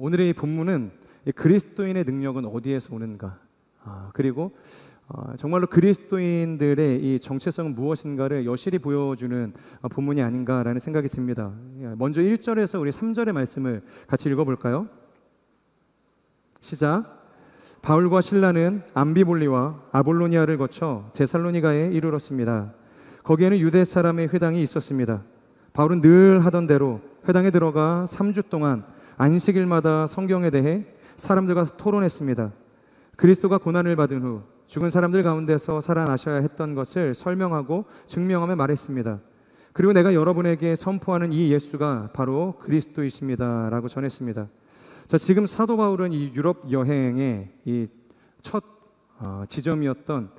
오늘의 이 본문은 이 그리스도인의 능력은 어디에서 오는가, 그리고 정말로 그리스도인들의 이 정체성은 무엇인가를 여실히 보여주는 본문이 아닌가라는 생각이 듭니다. 먼저 1절에서 우리 3절의 말씀을 같이 읽어볼까요? 시작. 바울과 실라는 암비볼리와 아볼로니아를 거쳐 데살로니가에 이르렀습니다. 거기에는 유대 사람의 회당이 있었습니다. 바울은 늘 하던 대로 회당에 들어가 3주 동안 안식일마다 성경에 대해 사람들과 토론했습니다. 그리스도가 고난을 받은 후 죽은 사람들 가운데서 살아나셔야 했던 것을 설명하고 증명하며 말했습니다. 그리고 내가 여러분에게 선포하는 이 예수가 바로 그리스도이십니다 라고 전했습니다. 자, 지금 사도 바울은 이 유럽 여행의 이 첫 지점이었던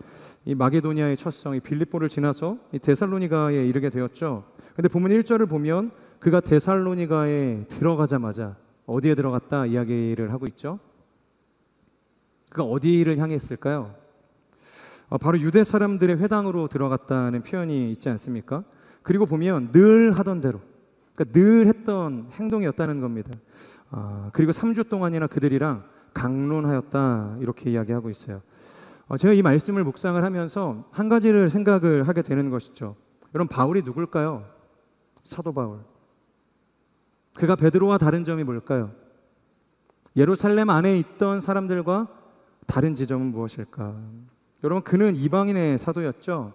이 마게도니아의 첫 성 이 빌립보를 지나서 이 데살로니가에 이르게 되었죠. 근데 본문 1절을 보면 그가 데살로니가에 들어가자마자 어디에 들어갔다 이야기를 하고 있죠. 그가 어디를 향했을까요? 바로 유대 사람들의 회당으로 들어갔다는 표현이 있지 않습니까? 그리고 보면 늘 하던 대로, 그러니까 늘 했던 행동이었다는 겁니다. 그리고 3주 동안이나 그들이랑 강론하였다 이렇게 이야기하고 있어요. 제가 이 말씀을 묵상을 하면서 한 가지를 생각을 하게 되는 것이죠. 여러분, 바울이 누굴까요? 사도 바울. 그가 베드로와 다른 점이 뭘까요? 예루살렘 안에 있던 사람들과 다른 지점은 무엇일까? 여러분, 그는 이방인의 사도였죠.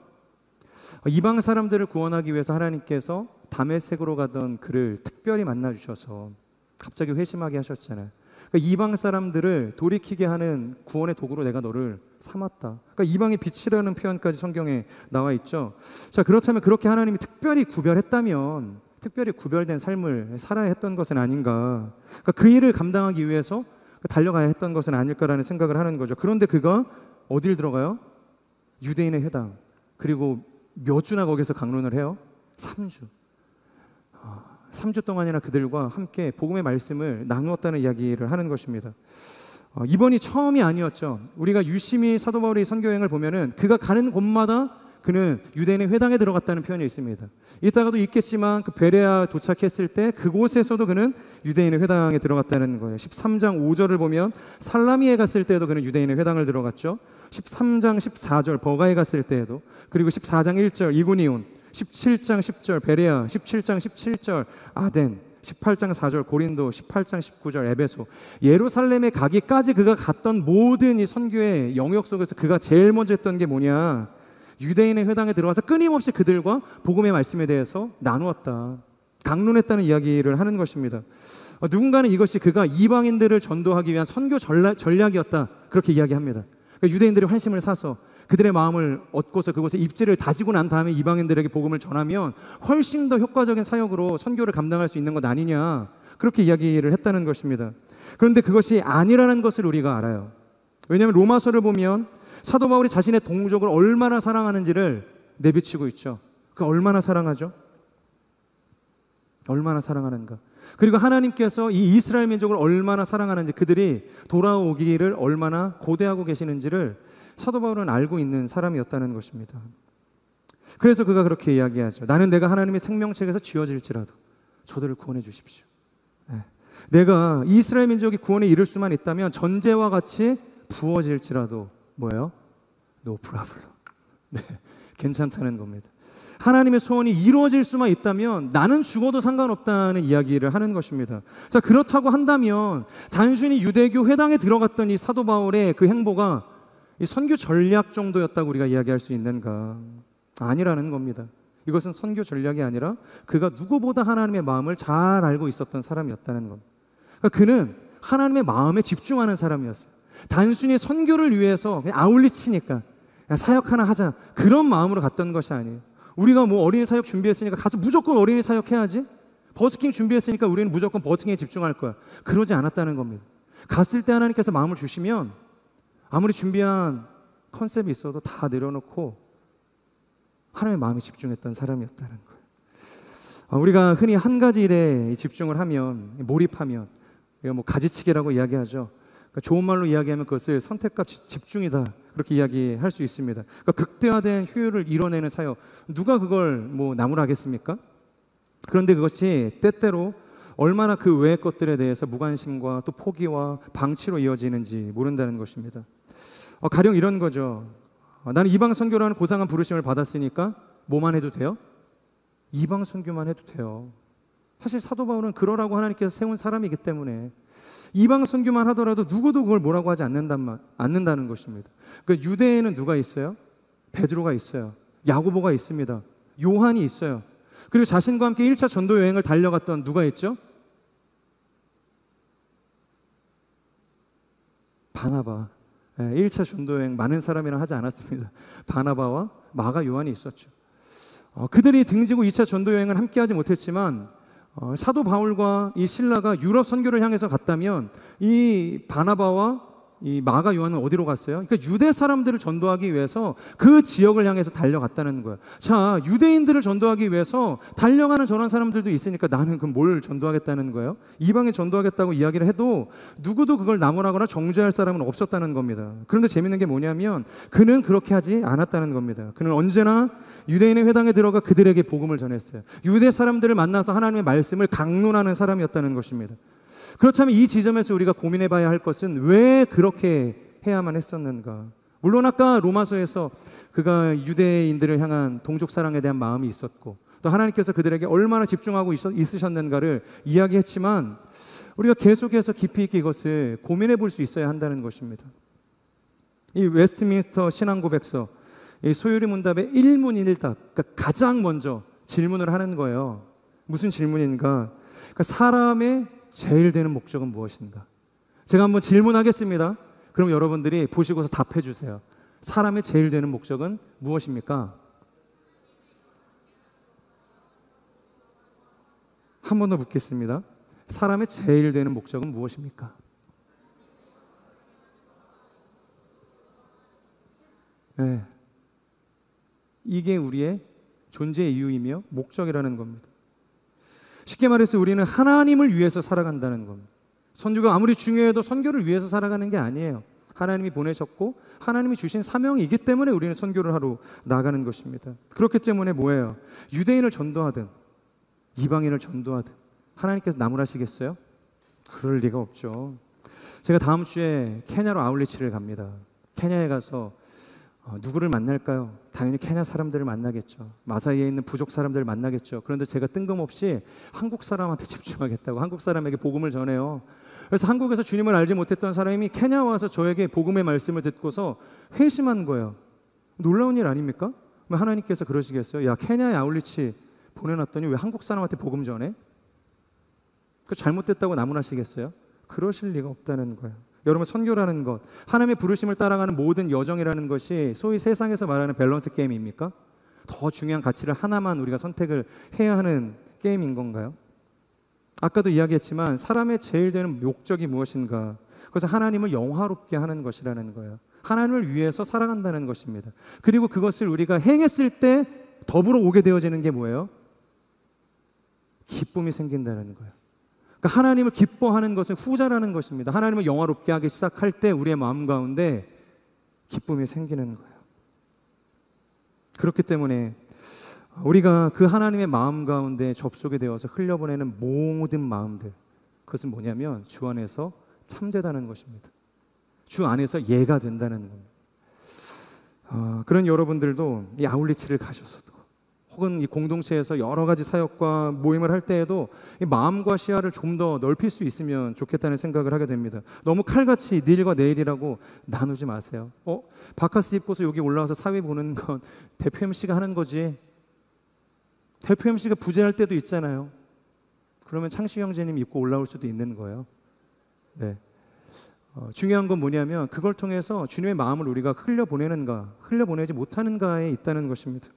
이방 사람들을 구원하기 위해서 하나님께서 다메섹으로 가던 그를 특별히 만나주셔서 갑자기 회심하게 하셨잖아요. 그러니까 이방 사람들을 돌이키게 하는 구원의 도구로 내가 너를 삼았다. 그러니까 이방의 빛이라는 표현까지 성경에 나와 있죠. 자, 그렇다면 그렇게 하나님이 특별히 구별했다면 특별히 구별된 삶을 살아야 했던 것은 아닌가. 그러니까 그 일을 감당하기 위해서 달려가야 했던 것은 아닐까라는 생각을 하는 거죠. 그런데 그가 어딜 들어가요? 유대인의 회당. 그리고 몇 주나 거기서 강론을 해요? 3주. 3주 동안이나 그들과 함께 복음의 말씀을 나누었다는 이야기를 하는 것입니다. 이번이 처음이 아니었죠. 우리가 유심히 사도 바울의 선교여행을 보면은 그가 가는 곳마다 그는 유대인의 회당에 들어갔다는 표현이 있습니다. 이따가도 있겠지만 그 베레아 도착했을 때 그곳에서도 그는 유대인의 회당에 들어갔다는 거예요. 13장 5절을 보면 살라미에 갔을 때도 그는 유대인의 회당을 들어갔죠. 13장 14절 버가에 갔을 때에도, 그리고 14장 1절 이고니온, 17장 10절 베레아, 17장 17절 아덴, 18장 4절 고린도, 18장 19절 에베소, 예루살렘에 가기까지 그가 갔던 모든 이 선교의 영역 속에서 그가 제일 먼저 했던 게 뭐냐? 유대인의 회당에 들어가서 끊임없이 그들과 복음의 말씀에 대해서 나누었다, 강론했다는 이야기를 하는 것입니다. 누군가는 이것이 그가 이방인들을 전도하기 위한 선교 전략이었다 그렇게 이야기합니다. 그러니까 유대인들의 환심을 사서 그들의 마음을 얻고서 그곳에 입지를 다지고 난 다음에 이방인들에게 복음을 전하면 훨씬 더 효과적인 사역으로 선교를 감당할 수 있는 것 아니냐, 그렇게 이야기를 했다는 것입니다. 그런데 그것이 아니라는 것을 우리가 알아요. 왜냐하면 로마서를 보면 사도 바울이 자신의 동족을 얼마나 사랑하는지를 내비치고 있죠. 그 얼마나 사랑하죠? 얼마나 사랑하는가. 그리고 하나님께서 이 이스라엘 민족을 얼마나 사랑하는지, 그들이 돌아오기를 얼마나 고대하고 계시는지를 사도 바울은 알고 있는 사람이었다는 것입니다. 그래서 그가 그렇게 이야기하죠. 나는 내가 하나님의 생명책에서 쥐어질지라도 저들을 구원해 주십시오. 내가 이스라엘 민족이 구원에 이를 수만 있다면 전제와 같이 부어질지라도 뭐예요? No problem. 네, 괜찮다는 겁니다. 하나님의 소원이 이루어질 수만 있다면 나는 죽어도 상관없다는 이야기를 하는 것입니다. 자, 그렇다고 한다면 단순히 유대교 회당에 들어갔던 이 사도 바울의 그 행보가 이 선교 전략 정도였다고 우리가 이야기할 수 있는가? 아니라는 겁니다. 이것은 선교 전략이 아니라 그가 누구보다 하나님의 마음을 잘 알고 있었던 사람이었다는 겁니다. 그러니까 그는 하나님의 마음에 집중하는 사람이었어요. 단순히 선교를 위해서 그냥 아울리치니까 사역 하나 하자 그런 마음으로 갔던 것이 아니에요. 우리가 뭐 어린이 사역 준비했으니까 가서 무조건 어린이 사역 해야지, 버스킹 준비했으니까 우리는 무조건 버스킹에 집중할 거야, 그러지 않았다는 겁니다. 갔을 때 하나님께서 마음을 주시면 아무리 준비한 컨셉이 있어도 다 내려놓고 하나님의 마음에 집중했던 사람이었다는 거예요. 우리가 흔히 한 가지 일에 집중을 하면, 몰입하면, 우리가 뭐 가지치기라고 이야기하죠. 그러니까 좋은 말로 이야기하면 그것을 선택과 집중이다 그렇게 이야기할 수 있습니다. 그러니까 극대화된 효율을 이뤄내는 사역, 누가 그걸 뭐 나무라겠습니까? 그런데 그것이 때때로 얼마나 그 외의 것들에 대해서 무관심과 또 포기와 방치로 이어지는지 모른다는 것입니다. 가령 이런 거죠. 나는 이방 선교라는 고상한 부르심을 받았으니까 뭐만 해도 돼요? 이방 선교만 해도 돼요. 사실 사도 바울은 그러라고 하나님께서 세운 사람이기 때문에 이방 선교만 하더라도 누구도 그걸 뭐라고 하지 않는다는 것입니다. 그러니까 유대에는 누가 있어요? 베드로가 있어요. 야고보가 있습니다. 요한이 있어요. 그리고 자신과 함께 1차 전도 여행을 달려갔던 누가 있죠? 바나바. 1차 전도 여행 많은 사람이랑 하지 않았습니다. 바나바와 마가 요한이 있었죠. 그들이 등지고 2차 전도 여행을 함께 하지 못했지만 사도 바울과 이 실라가 유럽 선교를 향해서 갔다면 이 바나바와 이 마가 요한은 어디로 갔어요? 그러니까 유대 사람들을 전도하기 위해서 그 지역을 향해서 달려갔다는 거예요. 자, 유대인들을 전도하기 위해서 달려가는 저런 사람들도 있으니까 나는 그럼 뭘 전도하겠다는 거예요? 이방에 전도하겠다고 이야기를 해도 누구도 그걸 나무라거나 정죄할 사람은 없었다는 겁니다. 그런데 재밌는 게 뭐냐면 그는 그렇게 하지 않았다는 겁니다. 그는 언제나 유대인의 회당에 들어가 그들에게 복음을 전했어요. 유대 사람들을 만나서 하나님의 말씀을 강론하는 사람이었다는 것입니다. 그렇다면 이 지점에서 우리가 고민해 봐야 할 것은 왜 그렇게 해야만 했었는가? 물론 아까 로마서에서 그가 유대인들을 향한 동족 사랑에 대한 마음이 있었고 또 하나님께서 그들에게 얼마나 집중하고 있으셨는가를 이야기했지만 우리가 계속해서 깊이 있게 이것을 고민해 볼 수 있어야 한다는 것입니다. 이 웨스트민스터 신앙고백서 이 소요리 문답의 1문 1답, 그러니까 가장 먼저 질문을 하는 거예요. 무슨 질문인가? 그러니까 사람의 제일 되는 목적은 무엇인가? 제가 한번 질문하겠습니다. 그럼 여러분들이 보시고서 답해 주세요. 사람의 제일 되는 목적은 무엇입니까? 한 번 더 묻겠습니다. 사람의 제일 되는 목적은 무엇입니까? 네. 이게 우리의 존재의 이유이며 목적이라는 겁니다. 쉽게 말해서 우리는 하나님을 위해서 살아간다는 겁니다. 선교가 아무리 중요해도 선교를 위해서 살아가는 게 아니에요. 하나님이 보내셨고 하나님이 주신 사명이기 때문에 우리는 선교를 하러 나가는 것입니다. 그렇기 때문에 뭐예요? 유대인을 전도하든 이방인을 전도하든 하나님께서 나무라시겠어요? 그럴 리가 없죠. 제가 다음 주에 케냐로 아울리치를 갑니다. 케냐에 가서 누구를 만날까요? 당연히 케냐 사람들을 만나겠죠. 마사이에 있는 부족 사람들을 만나겠죠. 그런데 제가 뜬금없이 한국 사람한테 집중하겠다고 한국 사람에게 복음을 전해요. 그래서 한국에서 주님을 알지 못했던 사람이 케냐 와서 저에게 복음의 말씀을 듣고서 회심한 거예요. 놀라운 일 아닙니까? 왜 하나님께서 그러시겠어요? 야, 케냐에 아울리치 보내놨더니 왜 한국 사람한테 복음 전해? 그 잘못됐다고 나무라시겠어요? 그러실 리가 없다는 거예요. 여러분, 선교라는 것, 하나님의 부르심을 따라가는 모든 여정이라는 것이 소위 세상에서 말하는 밸런스 게임입니까? 더 중요한 가치를 하나만 우리가 선택을 해야 하는 게임인 건가요? 아까도 이야기했지만 사람의 제일 되는 목적이 무엇인가? 그것은 하나님을 영화롭게 하는 것이라는 거예요. 하나님을 위해서 살아간다는 것입니다. 그리고 그것을 우리가 행했을 때 더불어 오게 되어지는 게 뭐예요? 기쁨이 생긴다는 거예요. 그러니까 하나님을 기뻐하는 것은 후자라는 것입니다. 하나님을 영화롭게 하기 시작할 때 우리의 마음 가운데 기쁨이 생기는 거예요. 그렇기 때문에 우리가 그 하나님의 마음 가운데 접속이 되어서 흘려보내는 모든 마음들, 그것은 뭐냐면 주 안에서 참되다는 것입니다. 주 안에서 예가 된다는 겁니다. 그런 여러분들도 이 아울리치를 가셔서도 혹은 이 공동체에서 여러 가지 사역과 모임을 할 때에도 이 마음과 시야를 좀 더 넓힐 수 있으면 좋겠다는 생각을 하게 됩니다. 너무 칼같이 내일과 내일이라고 나누지 마세요. 바카스 입고서 여기 올라와서 사회 보는 건 대표 MC가 하는 거지. 대표 MC가 부재할 때도 있잖아요. 그러면 창식 형제님 입고 올라올 수도 있는 거예요. 네. 중요한 건 뭐냐면 그걸 통해서 주님의 마음을 우리가 흘려보내는가, 흘려보내지 못하는가에 있다는 것입니다.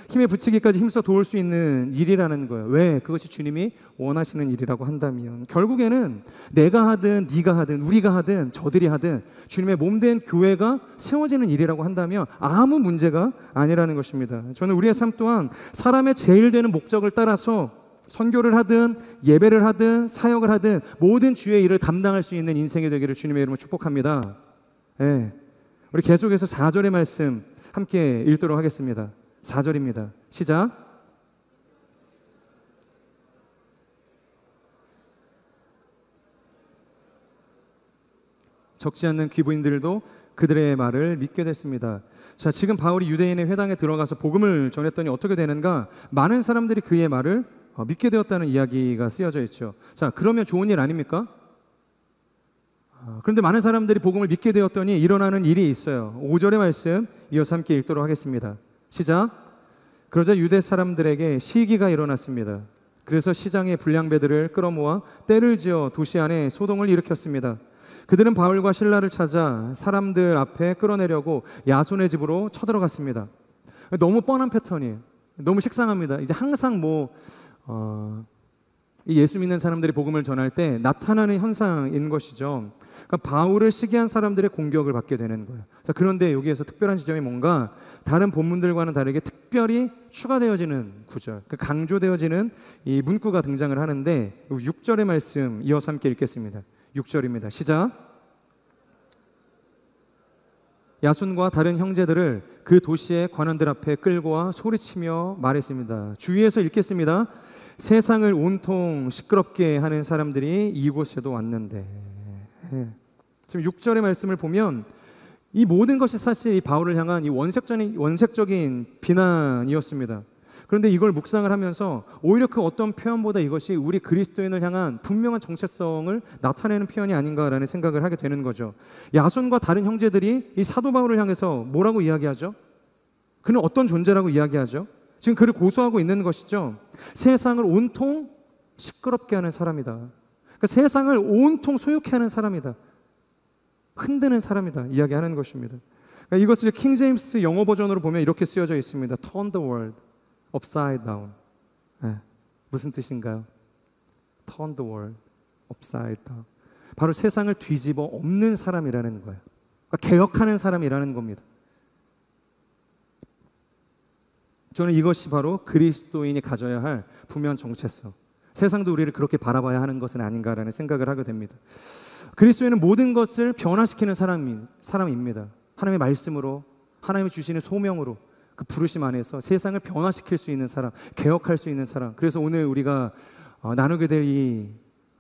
힘에 붙이기까지 힘써 도울 수 있는 일이라는 거예요. 왜? 그것이 주님이 원하시는 일이라고 한다면 결국에는 내가 하든 네가 하든 우리가 하든 저들이 하든 주님의 몸된 교회가 세워지는 일이라고 한다면 아무 문제가 아니라는 것입니다. 저는 우리의 삶 또한 사람의 제일 되는 목적을 따라서 선교를 하든 예배를 하든 사역을 하든 모든 주의 일을 감당할 수 있는 인생이 되기를 주님의 이름으로 축복합니다. 네. 우리 계속해서 4절의 말씀 함께 읽도록 하겠습니다. 4절입니다. 시작. 적지 않는 귀부인들도 그들의 말을 믿게 됐습니다. 자, 지금 바울이 유대인의 회당에 들어가서 복음을 전했더니 어떻게 되는가? 많은 사람들이 그의 말을 믿게 되었다는 이야기가 쓰여져 있죠. 자, 그러면 좋은 일 아닙니까? 그런데 많은 사람들이 복음을 믿게 되었더니 일어나는 일이 있어요. 5절의 말씀 이어서 함께 읽도록 하겠습니다. 시작. 그러자 유대 사람들에게 시기가 일어났습니다. 그래서 시장의 불량배들을 끌어모아 떼를 지어 도시 안에 소동을 일으켰습니다. 그들은 바울과 실라를 찾아 사람들 앞에 끌어내려고 야손의 집으로 쳐들어갔습니다. 너무 뻔한 패턴이에요. 너무 식상합니다. 이제 항상 이 예수 믿는 사람들이 복음을 전할 때 나타나는 현상인 것이죠. 그러니까 바울을 시기한 사람들의 공격을 받게 되는 거예요. 자, 그런데 여기에서 특별한 지점이 뭔가 다른 본문들과는 다르게 특별히 추가되어지는 구절, 강조되어지는 이 문구가 등장을 하는데 6절의 말씀 이어서 함께 읽겠습니다. 6절입니다. 시작. 야손과 다른 형제들을 그 도시의 관원들 앞에 끌고 와 소리치며 말했습니다. 주위에서 읽겠습니다. 세상을 온통 시끄럽게 하는 사람들이 이곳에도 왔는데. 지금 6절의 말씀을 보면 이 모든 것이 사실 이 바울을 향한 이 원색적인 비난이었습니다. 그런데 이걸 묵상을 하면서 오히려 그 어떤 표현보다 이것이 우리 그리스도인을 향한 분명한 정체성을 나타내는 표현이 아닌가라는 생각을 하게 되는 거죠. 야손과 다른 형제들이 이 사도 바울을 향해서 뭐라고 이야기하죠? 그는 어떤 존재라고 이야기하죠? 지금 그를 고소하고 있는 것이죠. 세상을 온통 시끄럽게 하는 사람이다. 그러니까 세상을 온통 소유케 하는 사람이다. 흔드는 사람이다. 이야기하는 것입니다. 그러니까 이것을 킹 제임스 영어 버전으로 보면 이렇게 쓰여져 있습니다. Turn the world upside down. 무슨 뜻인가요? Turn the world upside down. 바로 세상을 뒤집어 엎는 사람이라는 거예요. 그러니까 개혁하는 사람이라는 겁니다. 저는 이것이 바로 그리스도인이 가져야 할 분명한 정체성. 세상도 우리를 그렇게 바라봐야 하는 것은 아닌가라는 생각을 하게 됩니다. 그리스도인은 모든 것을 변화시키는 사람입니다. 하나님의 말씀으로, 하나님이 주시는 소명으로, 그 부르심 안에서 세상을 변화시킬 수 있는 사람, 개혁할 수 있는 사람. 그래서 오늘 우리가 나누게 될 이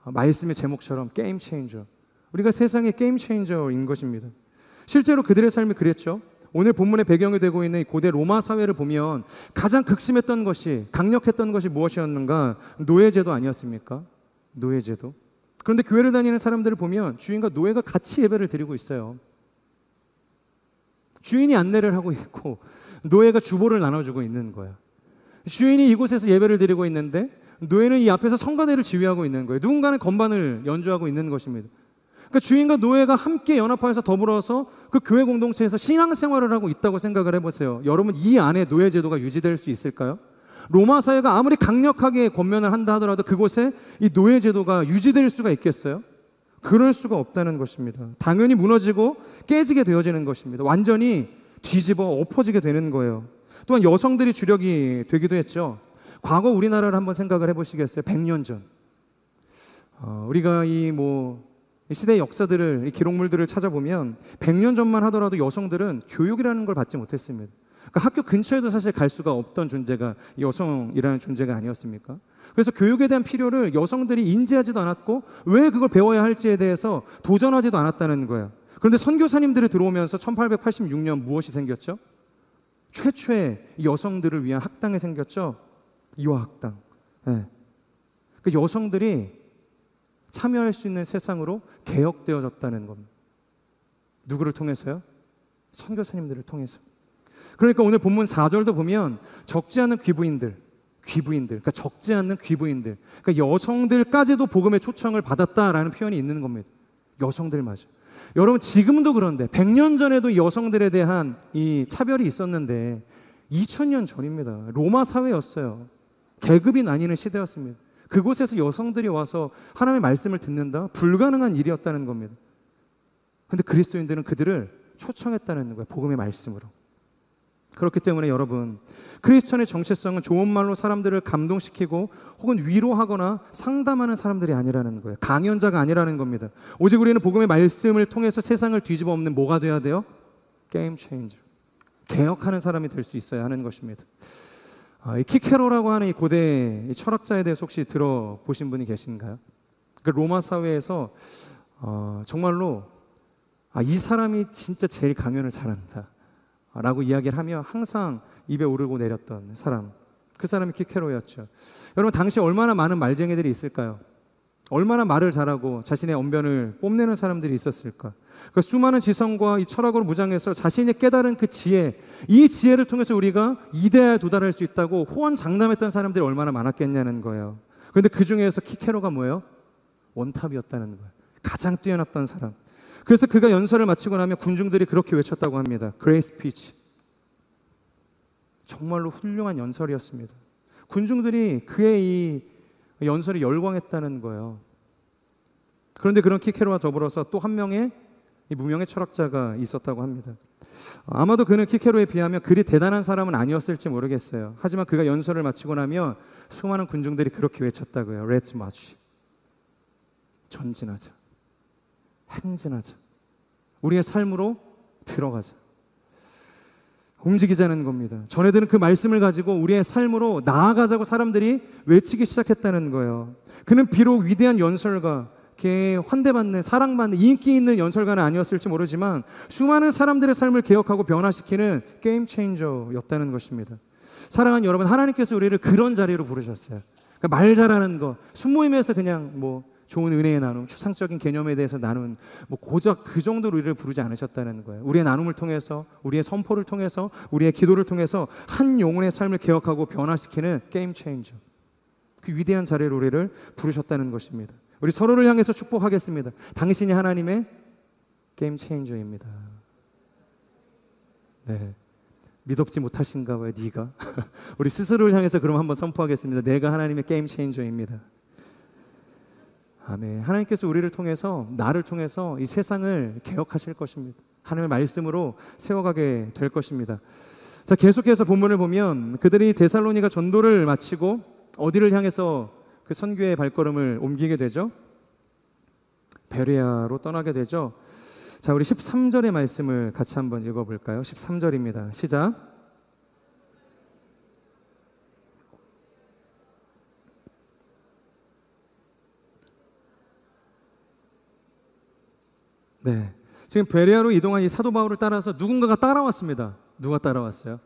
말씀의 제목처럼 게임 체인저. 우리가 세상의 게임 체인저인 것입니다. 실제로 그들의 삶이 그랬죠. 오늘 본문의 배경이 되고 있는 고대 로마 사회를 보면 가장 극심했던 것이, 강력했던 것이 무엇이었는가? 노예제도 아니었습니까? 노예제도. 그런데 교회를 다니는 사람들을 보면 주인과 노예가 같이 예배를 드리고 있어요. 주인이 안내를 하고 있고 노예가 주보를 나눠주고 있는 거예요. 주인이 이곳에서 예배를 드리고 있는데 노예는 이 앞에서 성가대를 지휘하고 있는 거예요. 누군가는 건반을 연주하고 있는 것입니다. 그러니까 주인과 노예가 함께 연합하여서 더불어서 그 교회 공동체에서 신앙생활을 하고 있다고 생각을 해보세요. 여러분, 이 안에 노예제도가 유지될 수 있을까요? 로마 사회가 아무리 강력하게 권면을 한다 하더라도 그곳에 이 노예제도가 유지될 수가 있겠어요? 그럴 수가 없다는 것입니다. 당연히 무너지고 깨지게 되어지는 것입니다. 완전히 뒤집어 엎어지게 되는 거예요. 또한 여성들이 주력이 되기도 했죠. 과거 우리나라를 한번 생각을 해보시겠어요? 100년 전. 우리가 이 시대의 역사들을, 이 기록물들을 찾아보면 100년 전만 하더라도 여성들은 교육이라는 걸 받지 못했습니다. 그러니까 학교 근처에도 사실 갈 수가 없던 존재가 여성이라는 존재가 아니었습니까? 그래서 교육에 대한 필요를 여성들이 인지하지도 않았고 왜 그걸 배워야 할지에 대해서 도전하지도 않았다는 거예요. 그런데 선교사님들이 들어오면서 1886년 무엇이 생겼죠? 최초의 여성들을 위한 학당이 생겼죠. 이화학당. 그 여성들이 참여할 수 있는 세상으로 개혁되어졌다는 겁니다. 누구를 통해서요? 선교사님들을 통해서. 그러니까 오늘 본문 4절도 보면 적지 않은 귀부인들, 그러니까 적지 않는 귀부인들, 그러니까 여성들까지도 복음의 초청을 받았다라는 표현이 있는 겁니다. 여성들마저. 여러분, 지금도 그런데 100년 전에도 여성들에 대한 이 차별이 있었는데 2000년 전입니다. 로마 사회였어요. 계급이 나뉘는 시대였습니다. 그곳에서 여성들이 와서 하나님의 말씀을 듣는다? 불가능한 일이었다는 겁니다. 그런데 그리스도인들은 그들을 초청했다는 거예요. 복음의 말씀으로. 그렇기 때문에 여러분, 크리스천의 정체성은 좋은 말로 사람들을 감동시키고 혹은 위로하거나 상담하는 사람들이 아니라는 거예요. 강연자가 아니라는 겁니다. 오직 우리는 복음의 말씀을 통해서 세상을 뒤집어 엎는 뭐가 돼야 돼요? 게임 체인저. 개혁하는 사람이 될 수 있어야 하는 것입니다. 이 키케로라고 하는 이 고대 철학자에 대해서 혹시 들어보신 분이 계신가요? 그 로마 사회에서 정말로 이 사람이 진짜 제일 강연을 잘한다 라고 이야기를 하며 항상 입에 오르고 내렸던 사람, 그 사람이 키케로였죠. 여러분, 당시 얼마나 많은 말쟁이들이 있을까요? 얼마나 말을 잘하고 자신의 언변을 뽐내는 사람들이 있었을까? 그 수많은 지성과 이 철학으로 무장해서 자신이 깨달은 그 지혜, 이 지혜를 통해서 우리가 이데아에 도달할 수 있다고 호언장담했던 사람들이 얼마나 많았겠냐는 거예요. 그런데 그 중에서 키케로가 뭐예요? 원탑이었다는 거예요. 가장 뛰어났던 사람. 그래서 그가 연설을 마치고 나면 군중들이 그렇게 외쳤다고 합니다. Great speech. 정말로 훌륭한 연설이었습니다. 군중들이 그의 이 연설이 열광했다는 거예요. 그런데 그런 키케로와 더불어서 또 한 명의 이 무명의 철학자가 있었다고 합니다. 아마도 그는 키케로에 비하면 그리 대단한 사람은 아니었을지 모르겠어요. 하지만 그가 연설을 마치고 나면 수많은 군중들이 그렇게 외쳤다고요. Let's march. 전진하자. 행진하자. 우리의 삶으로 들어가자. 움직이자는 겁니다. 전에들은 그 말씀을 가지고 우리의 삶으로 나아가자고 사람들이 외치기 시작했다는 거예요. 그는 비록 위대한 연설가, 이렇게 환대받는, 사랑받는, 인기 있는 연설가는 아니었을지 모르지만 수많은 사람들의 삶을 개혁하고 변화시키는 게임 체인저였다는 것입니다. 사랑하는 여러분, 하나님께서 우리를 그런 자리로 부르셨어요. 그러니까 말 잘하는 거, 순모임에서 그냥 좋은 은혜의 나눔, 추상적인 개념에 대해서 나눈 고작 그 정도로 우리를 부르지 않으셨다는 거예요. 우리의 나눔을 통해서, 우리의 선포를 통해서, 우리의 기도를 통해서 한 영혼의 삶을 개혁하고 변화시키는 게임 체인저, 그 위대한 자리로 우리를 부르셨다는 것입니다. 우리 서로를 향해서 축복하겠습니다. 당신이 하나님의 게임 체인저입니다. 네, 믿op지 못하신가 봐요. 네가 우리 스스로를 향해서 그럼 한번 선포하겠습니다. 내가 하나님의 게임 체인저입니다. 아멘. 하나님께서 우리를 통해서, 나를 통해서 이 세상을 개혁하실 것입니다. 하나님의 말씀으로 세워가게 될 것입니다. 자, 계속해서 본문을 보면 그들이 데살로니가 전도를 마치고 어디를 향해서 그 선교의 발걸음을 옮기게 되죠? 베레아로 떠나게 되죠. 자, 우리 13절의 말씀을 같이 한번 읽어볼까요? 13절입니다. 시작. 네, 지금 베레아로 이동한 이 사도 바울을 따라서 누군가가 따라왔습니다. 누가 따라왔어요?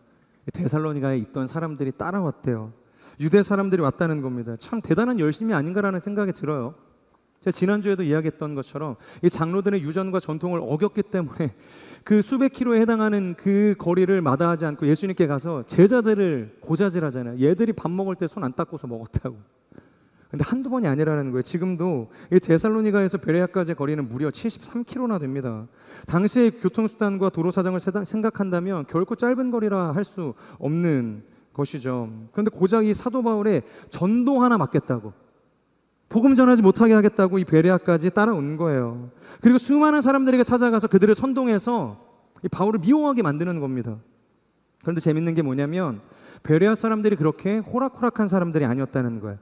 데살로니가에 있던 사람들이 따라왔대요. 유대 사람들이 왔다는 겁니다. 참 대단한 열심이 아닌가라는 생각이 들어요. 제가 지난주에도 이야기했던 것처럼 이 장로들의 유전과 전통을 어겼기 때문에 그 수백 킬로에 해당하는 그 거리를 마다하지 않고 예수님께 가서 제자들을 고자질하잖아요. 얘들이 밥 먹을 때 손 안 닦고서 먹었다고. 근데 한두 번이 아니라는 거예요. 지금도 이 데살로니가에서 베레아까지의 거리는 무려 73km나 됩니다. 당시의 교통수단과 도로 사정을 생각한다면 결코 짧은 거리라 할 수 없는 것이죠. 그런데 고작 이 사도 바울의 전도 하나 맡겠다고, 복음 전하지 못하게 하겠다고 이 베레아까지 따라온 거예요. 그리고 수많은 사람들에게 찾아가서 그들을 선동해서 이 바울을 미워하게 만드는 겁니다. 그런데 재밌는 게 뭐냐면 베레아 사람들이 그렇게 호락호락한 사람들이 아니었다는 거예요.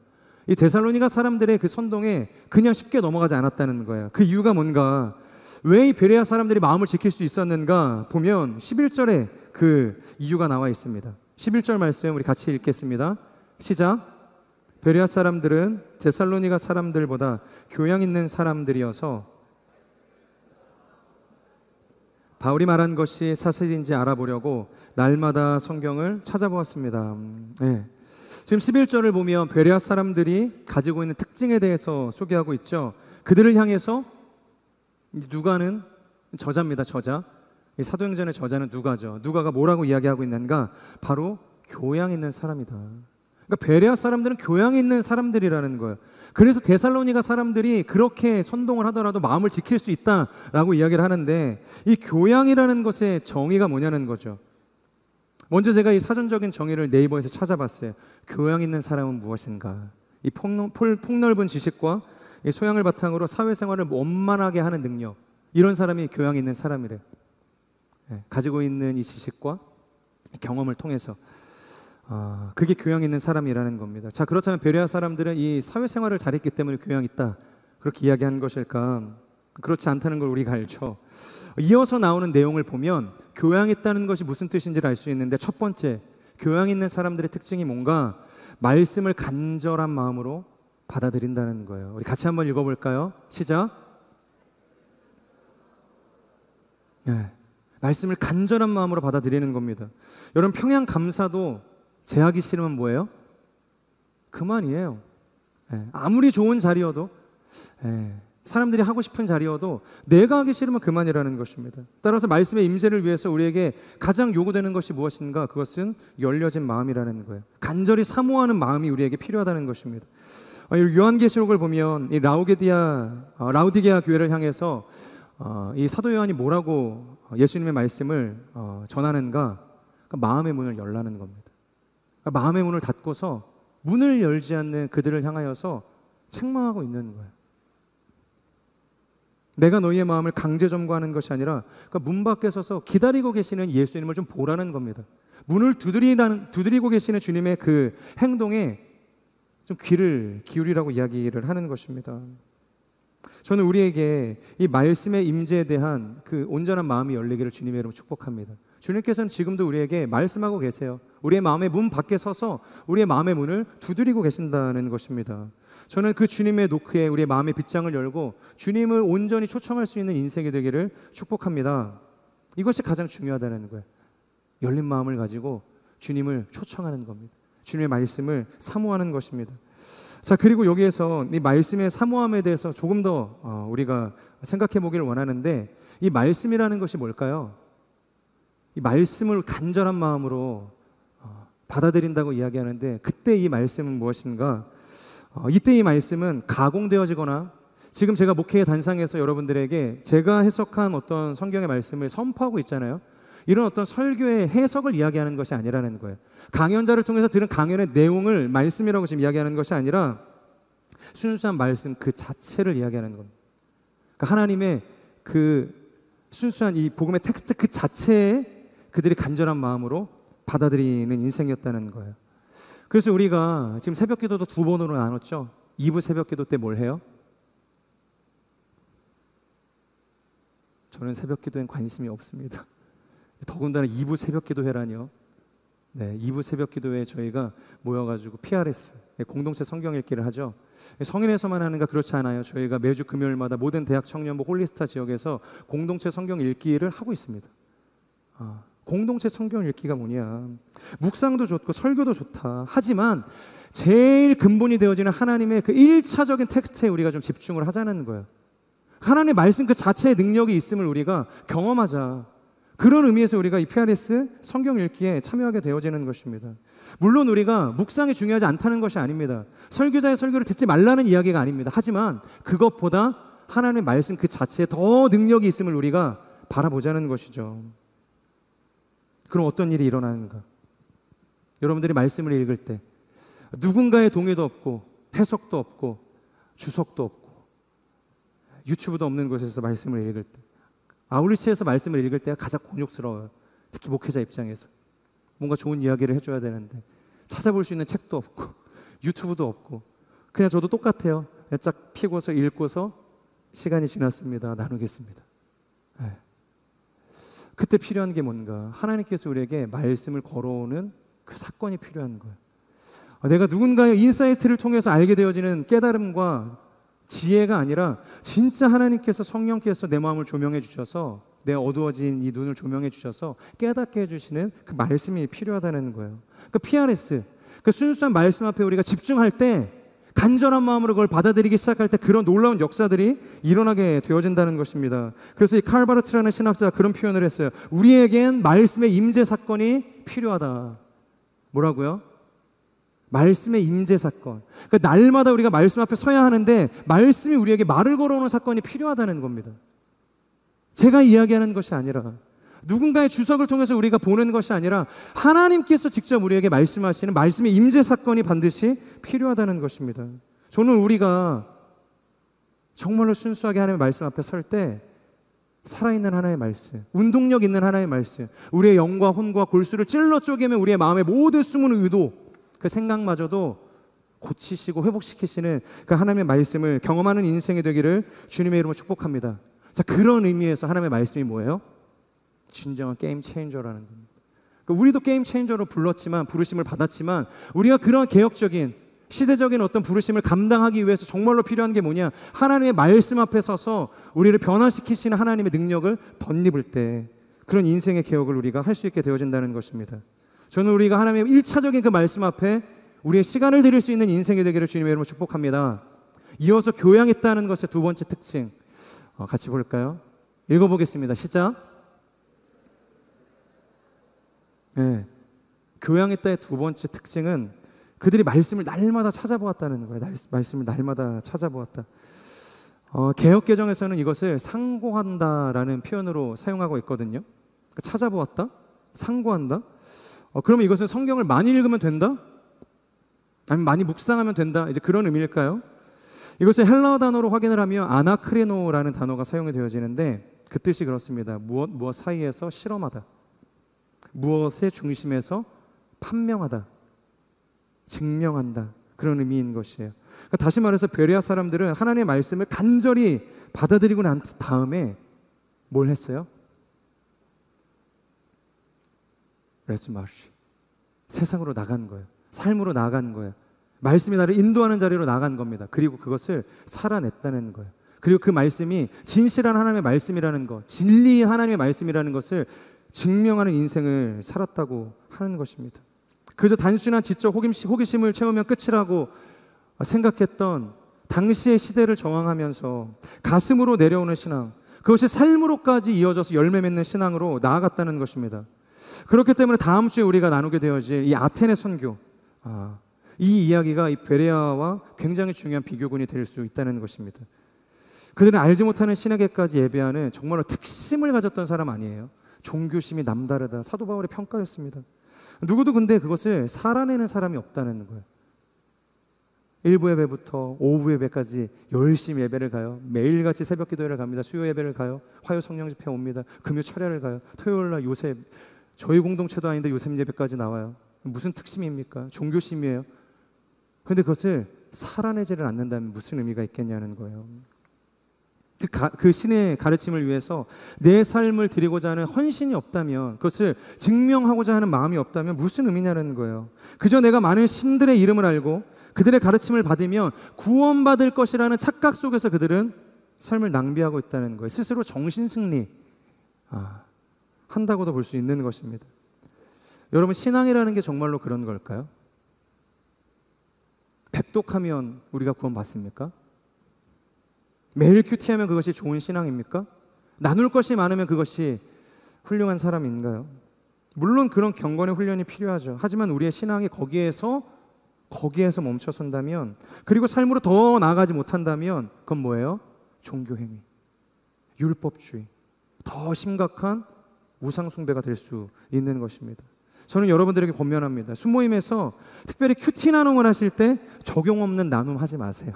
이 데살로니가 사람들의 그 선동에 그냥 쉽게 넘어가지 않았다는 거예요. 그 이유가 뭔가, 왜 이 베레아 사람들이 마음을 지킬 수 있었는가 보면 11절에 그 이유가 나와 있습니다. 11절 말씀 우리 같이 읽겠습니다. 시작. 베레아 사람들은 데살로니가 사람들보다 교양 있는 사람들이어서 바울이 말한 것이 사실인지 알아보려고 날마다 성경을 찾아보았습니다. 네. 지금 11절을 보면 베레아 사람들이 가지고 있는 특징에 대해서 소개하고 있죠. 그들을 향해서 누가는 저자입니다. 저자. 이 사도행전의 저자는 누가죠. 누가가 뭐라고 이야기하고 있는가? 바로 교양 있는 사람이다. 그러니까 베레아 사람들은 교양 있는 사람들이라는 거예요. 그래서 데살로니가 사람들이 그렇게 선동을 하더라도 마음을 지킬 수 있다라고 이야기를 하는데, 이 교양이라는 것의 정의가 뭐냐는 거죠. 먼저 제가 이 사전적인 정의를 네이버에서 찾아봤어요. 교양 있는 사람은 무엇인가? 이 폭넓은 지식과 이 소양을 바탕으로 사회생활을 원만하게 하는 능력, 이런 사람이 교양 있는 사람이래요. 가지고 있는 이 지식과 경험을 통해서 그게 교양 있는 사람이라는 겁니다. 자, 그렇다면 베레아 사람들은 이 사회생활을 잘했기 때문에 교양 있다, 그렇게 이야기하는 것일까? 그렇지 않다는 걸 우리가 알죠. 이어서 나오는 내용을 보면 교양 있다는 것이 무슨 뜻인지를 알 수 있는데, 첫 번째, 교양 있는 사람들의 특징이 뭔가? 말씀을 간절한 마음으로 받아들인다는 거예요. 우리 같이 한번 읽어볼까요? 시작. 예, 말씀을 간절한 마음으로 받아들이는 겁니다. 여러분, 평양 감사도 제하기 싫으면 뭐예요? 그만이에요. 예, 아무리 좋은 자리여도, 사람들이 하고 싶은 자리여도 내가 하기 싫으면 그만이라는 것입니다. 따라서 말씀의 임재를 위해서 우리에게 가장 요구되는 것이 무엇인가? 그것은 열려진 마음이라는 거예요. 간절히 사모하는 마음이 우리에게 필요하다는 것입니다. 요한계시록을 보면 이 라우디게아 교회를 향해서 이 사도 요한이 뭐라고 예수님의 말씀을 전하는가? 그러니까 마음의 문을 열라는 겁니다. 그러니까 마음의 문을 닫고서 문을 열지 않는 그들을 향하여서 책망하고 있는 거예요. 내가 너희의 마음을 강제 점거하는 것이 아니라, 그러니까 문 밖에 서서 기다리고 계시는 예수님을 좀 보라는 겁니다. 문을 두드리고 계시는 주님의 그 행동에 좀 귀를 기울이라고 이야기를 하는 것입니다. 저는 우리에게 이 말씀의 임재에 대한 그 온전한 마음이 열리기를 주님의 이름으로 축복합니다. 주님께서는 지금도 우리에게 말씀하고 계세요. 우리의 마음의 문 밖에 서서 우리의 마음의 문을 두드리고 계신다는 것입니다. 저는 그 주님의 노크에 우리의 마음의 빗장을 열고 주님을 온전히 초청할 수 있는 인생이 되기를 축복합니다. 이것이 가장 중요하다는 거예요. 열린 마음을 가지고 주님을 초청하는 겁니다. 주님의 말씀을 사모하는 것입니다. 자, 그리고 여기에서 이 말씀의 사모함에 대해서 조금 더 우리가 생각해 보기를 원하는데, 이 말씀이라는 것이 뭘까요? 이 말씀을 간절한 마음으로 받아들인다고 이야기하는데, 그때 이 말씀은 무엇인가? 이때 이 말씀은 가공되어지거나, 지금 제가 목회의 단상에서 여러분들에게 제가 해석한 어떤 성경의 말씀을 선포하고 있잖아요. 이런 어떤 설교의 해석을 이야기하는 것이 아니라는 거예요. 강연자를 통해서 들은 강연의 내용을 말씀이라고 지금 이야기하는 것이 아니라 순수한 말씀 그 자체를 이야기하는 겁니다. 그러니까 하나님의 그 순수한 이 복음의 텍스트 그 자체에 그들이 간절한 마음으로 받아들이는 인생이었다는 거예요. 그래서 우리가 지금 새벽 기도도 두 번으로 나눴죠. 2부 새벽 기도 때 뭘 해요? 저는 새벽 기도엔 관심이 없습니다. 더군다나 2부 새벽 기도회라니요. 네, 2부 새벽 기도회에 저희가 모여가지고 PRS 공동체 성경 읽기를 하죠. 성인에서만 하는가? 그렇지 않아요. 저희가 매주 금요일마다 모든 대학 청년부 홀리스타 지역에서 공동체 성경 읽기를 하고 있습니다. 공동체 성경 읽기가 뭐냐? 묵상도 좋고 설교도 좋다. 하지만 제일 근본이 되어지는 하나님의 그 1차적인 텍스트에 우리가 좀 집중을 하자는 거예요. 하나님의 말씀 그 자체의 능력이 있음을 우리가 경험하자. 그런 의미에서 우리가 이 PRS 성경 읽기에 참여하게 되어지는 것입니다. 물론 우리가 묵상이 중요하지 않다는 것이 아닙니다. 설교자의 설교를 듣지 말라는 이야기가 아닙니다. 하지만 그것보다 하나님의 말씀 그 자체에 더 능력이 있음을 우리가 바라보자는 것이죠. 그럼 어떤 일이 일어나는가? 여러분들이 말씀을 읽을 때 누군가의 동의도 없고 해석도 없고 주석도 없고 유튜브도 없는 곳에서 말씀을 읽을 때, 아울리치에서 말씀을 읽을 때가 가장 곤욕스러워요. 특히 목회자 입장에서 뭔가 좋은 이야기를 해줘야 되는데 찾아볼 수 있는 책도 없고 유튜브도 없고 그냥 저도 똑같아요. 짝 피고서 읽고서 시간이 지났습니다. 나누겠습니다. 네. 그때 필요한 게 뭔가? 하나님께서 우리에게 말씀을 걸어오는 그 사건이 필요한 거예요. 내가 누군가의 인사이트를 통해서 알게 되어지는 깨달음과 지혜가 아니라 진짜 하나님께서 성령께서 내 마음을 조명해 주셔서 내 어두워진 이 눈을 조명해 주셔서 깨닫게 해주시는 그 말씀이 필요하다는 거예요. 그 PRS, 그 순수한 말씀 앞에 우리가 집중할 때 간절한 마음으로 그걸 받아들이기 시작할 때 그런 놀라운 역사들이 일어나게 되어진다는 것입니다. 그래서 이 칼 바르트라는 신학자가 그런 표현을 했어요. 우리에겐 말씀의 임재 사건이 필요하다. 뭐라고요? 말씀의 임재 사건. 그러니까 날마다 우리가 말씀 앞에 서야 하는데 말씀이 우리에게 말을 걸어오는 사건이 필요하다는 겁니다. 제가 이야기하는 것이 아니라 누군가의 주석을 통해서 우리가 보는 것이 아니라 하나님께서 직접 우리에게 말씀하시는 말씀의 임재 사건이 반드시 필요하다는 것입니다. 저는 우리가 정말로 순수하게 하나님의 말씀 앞에 설 때 살아있는 하나님의 말씀, 운동력 있는 하나님의 말씀, 우리의 영과 혼과 골수를 찔러 쪼개면 우리의 마음의 모든 숨은 의도, 그 생각마저도 고치시고 회복시키시는 그 하나님의 말씀을 경험하는 인생이 되기를 주님의 이름으로 축복합니다. 자, 그런 의미에서 하나님의 말씀이 뭐예요? 진정한 게임 체인저라는 겁니다. 그러니까 우리도 게임 체인저로 부르심을 받았지만 우리가 그런 개혁적인 시대적인 어떤 부르심을 감당하기 위해서 정말로 필요한 게 뭐냐? 하나님의 말씀 앞에 서서 우리를 변화시키시는 하나님의 능력을 덧입을 때 그런 인생의 개혁을 우리가 할 수 있게 되어진다는 것입니다. 저는 우리가 하나님의 1차적인 그 말씀 앞에 우리의 시간을 드릴 수 있는 인생이 되기를 주님의 이름으로 축복합니다. 이어서 교양했다는 것의 두 번째 특징 같이 볼까요? 읽어보겠습니다. 시작. 네. 교양했다의 두 번째 특징은 그들이 말씀을 날마다 찾아보았다는 거예요. 말씀을 날마다 찾아보았다. 개역개정에서는 이것을 상고한다라는 표현으로 사용하고 있거든요. 찾아보았다? 상고한다? 그러면 이것은 성경을 많이 읽으면 된다? 아니면 많이 묵상하면 된다? 이제 그런 의미일까요? 이것을 헬라어 단어로 확인을 하면 아나크레노라는 단어가 사용이 되어지는데 그 뜻이 그렇습니다. 무엇 사이에서 실험하다. 무엇의 중심에서 판명하다. 증명한다. 그런 의미인 것이에요. 그러니까 다시 말해서 베레아 사람들은 하나님의 말씀을 간절히 받아들이고 난 다음에 뭘 했어요? 레스마시. 세상으로 나간 거예요. 삶으로 나간 거예요. 말씀이 나를 인도하는 자리로 나간 겁니다. 그리고 그것을 살아냈다는 거예요. 그리고 그 말씀이 진실한 하나님의 말씀이라는 것, 진리의 하나님의 말씀이라는 것을 증명하는 인생을 살았다고 하는 것입니다. 그저 단순한 지적 호기심을 채우면 끝이라고 생각했던 당시의 시대를 저항하면서 가슴으로 내려오는 신앙, 그것이 삶으로까지 이어져서 열매 맺는 신앙으로 나아갔다는 것입니다. 그렇기 때문에 다음 주에 우리가 나누게 되어질 이 아테네 선교, 이 이야기가 이 베레아와 굉장히 중요한 비교군이 될 수 있다는 것입니다. 그들은 알지 못하는 신에게까지 예배하는 정말로 특심을 가졌던 사람 아니에요. 종교심이 남다르다. 사도 바울의 평가였습니다. 누구도 근데 그것을 살아내는 사람이 없다는 거예요. 일부 예배부터 오후 예배까지 열심히 예배를 가요. 매일같이 새벽 기도회를 갑니다. 수요 예배를 가요. 화요 성령 집회 옵니다. 금요 철야를 가요. 토요일 날 요셉, 저희 공동체도 아닌데 요셉 예배까지 나와요. 무슨 특심입니까? 종교심이에요. 그런데 그것을 살아내지를 않는다면 무슨 의미가 있겠냐는 거예요. 그 신의 가르침을 위해서 내 삶을 드리고자 하는 헌신이 없다면, 그것을 증명하고자 하는 마음이 없다면 무슨 의미냐는 거예요. 그저 내가 많은 신들의 이름을 알고 그들의 가르침을 받으면 구원받을 것이라는 착각 속에서 그들은 삶을 낭비하고 있다는 거예요. 스스로 정신승리 한다고도 볼 수 있는 것입니다. 여러분, 신앙이라는 게 정말로 그런 걸까요? 백독하면 우리가 구원받습니까? 매일 큐티하면 그것이 좋은 신앙입니까? 나눌 것이 많으면 그것이 훌륭한 사람인가요? 물론 그런 경건의 훈련이 필요하죠. 하지만 우리의 신앙이 거기에서 멈춰선다면, 그리고 삶으로 더 나아가지 못한다면 그건 뭐예요? 종교행위, 율법주의, 더 심각한 우상숭배가 될 수 있는 것입니다. 저는 여러분들에게 권면합니다. 순모임에서 특별히 큐티 나눔을 하실 때 적용 없는 나눔 하지 마세요.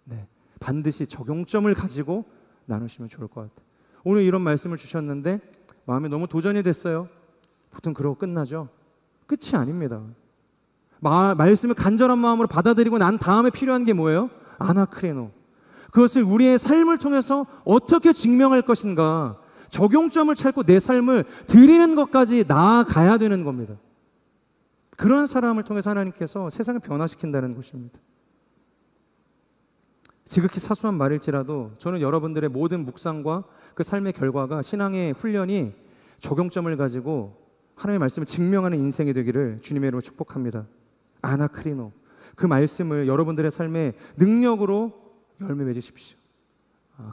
네, 반드시 적용점을 가지고 나누시면 좋을 것 같아요. 오늘 이런 말씀을 주셨는데 마음에 너무 도전이 됐어요. 보통 그러고 끝나죠. 끝이 아닙니다. 말씀을 간절한 마음으로 받아들이고 난 다음에 필요한 게 뭐예요? 아나크레노. 그것을 우리의 삶을 통해서 어떻게 증명할 것인가, 적용점을 찾고 내 삶을 드리는 것까지 나아가야 되는 겁니다. 그런 사람을 통해서 하나님께서 세상을 변화시킨다는 것입니다. 지극히 사소한 말일지라도 저는 여러분들의 모든 묵상과 그 삶의 결과가, 신앙의 훈련이 적용점을 가지고 하나님의 말씀을 증명하는 인생이 되기를 주님의 이름으로 축복합니다. 아나크리노, 그 말씀을 여러분들의 삶의 능력으로 열매 맺으십시오.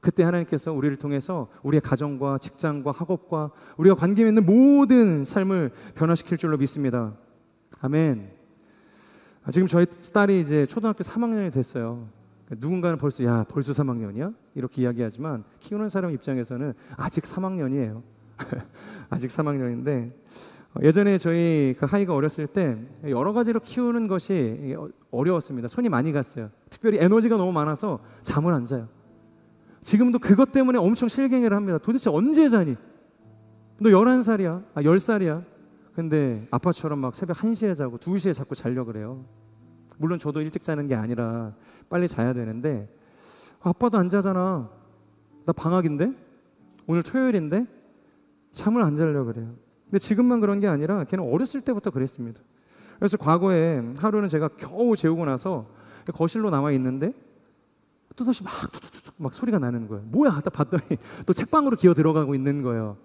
그때 하나님께서 우리를 통해서 우리의 가정과 직장과 학업과 우리가 관계 맺는 모든 삶을 변화시킬 줄로 믿습니다. 아멘. 지금 저희 딸이 이제 초등학교 3학년이 됐어요. 누군가는 벌써 3학년이야? 이렇게 이야기하지만 키우는 사람 입장에서는 아직 3학년이에요. 아직 3학년인데 예전에 저희 그 하이가 어렸을 때 여러 가지로 키우는 것이 어려웠습니다. 손이 많이 갔어요. 특별히 에너지가 너무 많아서 잠을 안 자요. 지금도 그것 때문에 엄청 실갱이를 합니다. 도대체 언제 자니? 너 11살이야? 10살이야? 근데 아빠처럼 막 새벽 1시에 자고 2시에 자꾸 자려고 그래요. 물론 저도 일찍 자는 게 아니라 빨리 자야 되는데, 아빠도 안 자잖아. 나 방학인데? 오늘 토요일인데? 잠을 안 자려고 그래요. 근데 지금만 그런 게 아니라 걔는 어렸을 때부터 그랬습니다. 그래서 과거에 하루는 제가 겨우 재우고 나서 거실로 나와 있는데 또다시 막 소리가 나는 거예요. 뭐야? 딱 봤더니 또 책방으로 기어 들어가고 있는 거예요.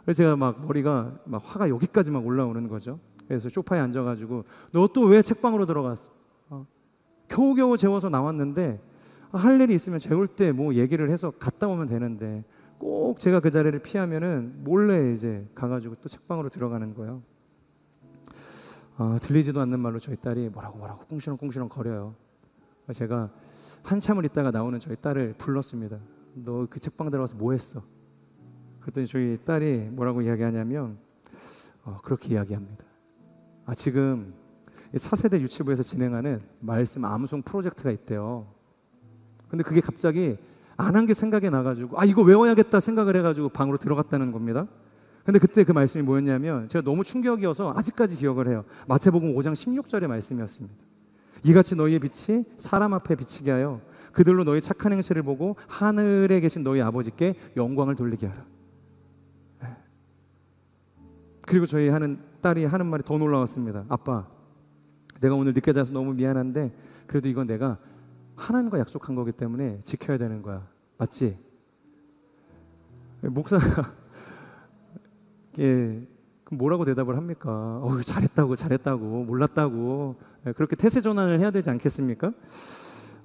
그래서 제가 막 머리가 막 화가 여기까지 막 올라오는 거죠. 그래서 소파에 앉아가지고 너 또 왜 책방으로 들어갔어? 겨우겨우 재워서 나왔는데 할 일이 있으면 재울 때 뭐 얘기를 해서 갔다 오면 되는데 꼭 제가 그 자리를 피하면은 몰래 이제 가가지고 또 책방으로 들어가는 거예요. 들리지도 않는 말로 저희 딸이 뭐라고 꿍시렁 거려요. 제가 한참을 있다가 나오는 저희 딸을 불렀습니다. 너 그 책방 들어가서 뭐 했어? 그랬더니 저희 딸이 뭐라고 이야기하냐면 그렇게 이야기합니다. 지금 4세대 유치부에서 진행하는 말씀 암송 프로젝트가 있대요. 근데 그게 갑자기 안 한 게 생각이 나가지고 이거 외워야겠다 생각을 해가지고 방으로 들어갔다는 겁니다. 근데 그때 그 말씀이 뭐였냐면 제가 너무 충격이어서 아직까지 기억을 해요. 마태복음 5장 16절의 말씀이었습니다. 이같이 너희의 빛이 사람 앞에 비치게 하여 그들로 너희 착한 행실을 보고 하늘에 계신 너희 아버지께 영광을 돌리게 하라. 그리고 저희 딸이 하는 말이 더 놀라웠습니다. 아빠, 내가 오늘 늦게 자서 너무 미안한데 그래도 이건 내가 하나님과 약속한 거기 때문에 지켜야 되는 거야. 맞지? 목사가 그럼 뭐라고 대답을 합니까? 잘했다고 몰랐다고 그렇게 태세 전환을 해야 되지 않겠습니까?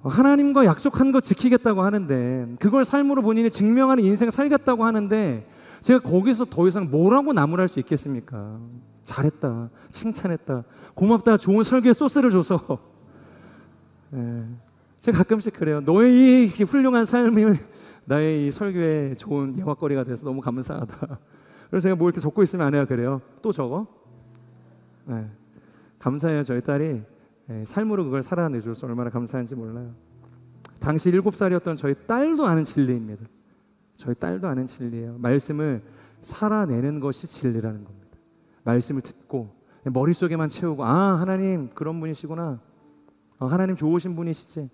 하나님과 약속한 거 지키겠다고 하는데 그걸 삶으로 본인이 증명하는 인생 살겠다고 하는데 제가 거기서 더 이상 뭐라고 나무랄 수 있겠습니까? 잘했다, 칭찬했다, 고맙다, 좋은 설교에 소스를 줘서 제가 가끔씩 그래요. 너의 이 훌륭한 삶이 나의 이 설교에 좋은 예화거리가 돼서 너무 감사하다. 그래서 제가 뭐 이렇게 적고 있으면 아내가 그래요. 또 적어? 감사해요. 저희 딸이 삶으로 그걸 살아내줘서 얼마나 감사한지 몰라요. 당시 7살이었던 저희 딸도 아는 진리입니다. 저희 딸도 아는 진리예요. 말씀을 살아내는 것이 진리라는 겁니다. 말씀을 듣고 머릿속에만 채우고 하나님 그런 분이시구나. 하나님 좋으신 분이시지.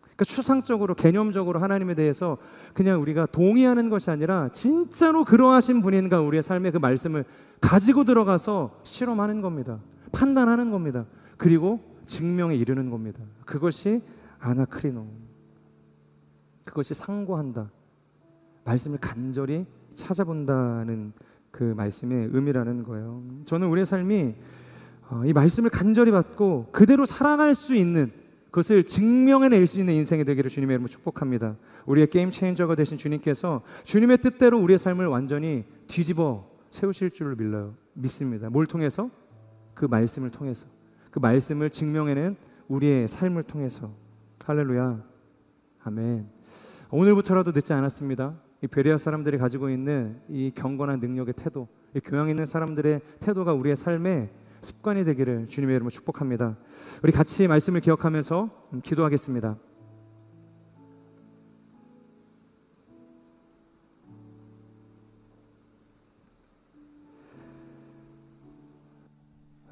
그러니까 추상적으로 개념적으로 하나님에 대해서 그냥 우리가 동의하는 것이 아니라 진짜로 그러하신 분인가 우리의 삶에 그 말씀을 가지고 들어가서 실험하는 겁니다. 판단하는 겁니다. 그리고 증명에 이르는 겁니다. 그것이 아나크리노. 그것이 상고한다. 말씀을 간절히 찾아본다는 그 말씀의 의미라는 거예요. 저는 우리의 삶이 이 말씀을 간절히 받고 그대로 살아갈 수 있는 그것을 증명해낼 수 있는 인생이 되기를 주님의 이름으로 축복합니다. 우리의 게임 체인저가 되신 주님께서 주님의 뜻대로 우리의 삶을 완전히 뒤집어 세우실 줄을 믿습니다. 뭘 통해서? 그 말씀을 통해서. 그 말씀을 증명해낸 우리의 삶을 통해서. 할렐루야. 아멘. 오늘부터라도 늦지 않았습니다. 이 베레아 사람들이 가지고 있는 이 경건한 능력의 태도, 이 교양 있는 사람들의 태도가 우리의 삶에 습관이 되기를 주님의 이름으로 축복합니다. 우리 같이 말씀을 기억하면서 기도하겠습니다.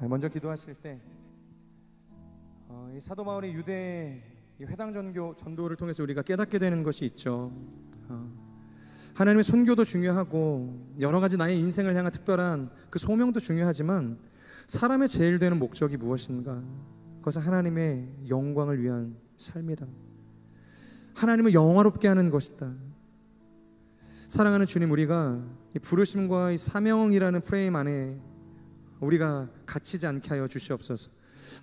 먼저 기도하실 때 이 사도 바울의 유대 회당 전도를 통해서 우리가 깨닫게 되는 것이 있죠. 하나님의 선교도 중요하고 여러 가지 나의 인생을 향한 특별한 그 소명도 중요하지만 사람의 제일 되는 목적이 무엇인가? 그것은 하나님의 영광을 위한 삶이다. 하나님을 영화롭게 하는 것이다. 사랑하는 주님, 우리가 이 부르심과 이 사명이라는 프레임 안에 우리가 갇히지 않게 하여 주시옵소서.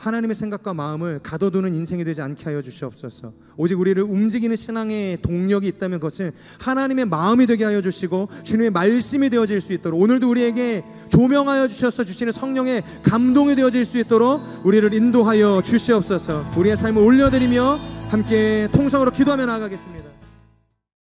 하나님의 생각과 마음을 가둬두는 인생이 되지 않게 하여 주시옵소서. 오직 우리를 움직이는 신앙의 동력이 있다면 그것은 하나님의 마음이 되게 하여 주시고 주님의 말씀이 되어질 수 있도록, 오늘도 우리에게 조명하여 주셔서 주시는 성령의 감동이 되어질 수 있도록 우리를 인도하여 주시옵소서. 우리의 삶을 올려드리며 함께 통성으로 기도하며 나아가겠습니다.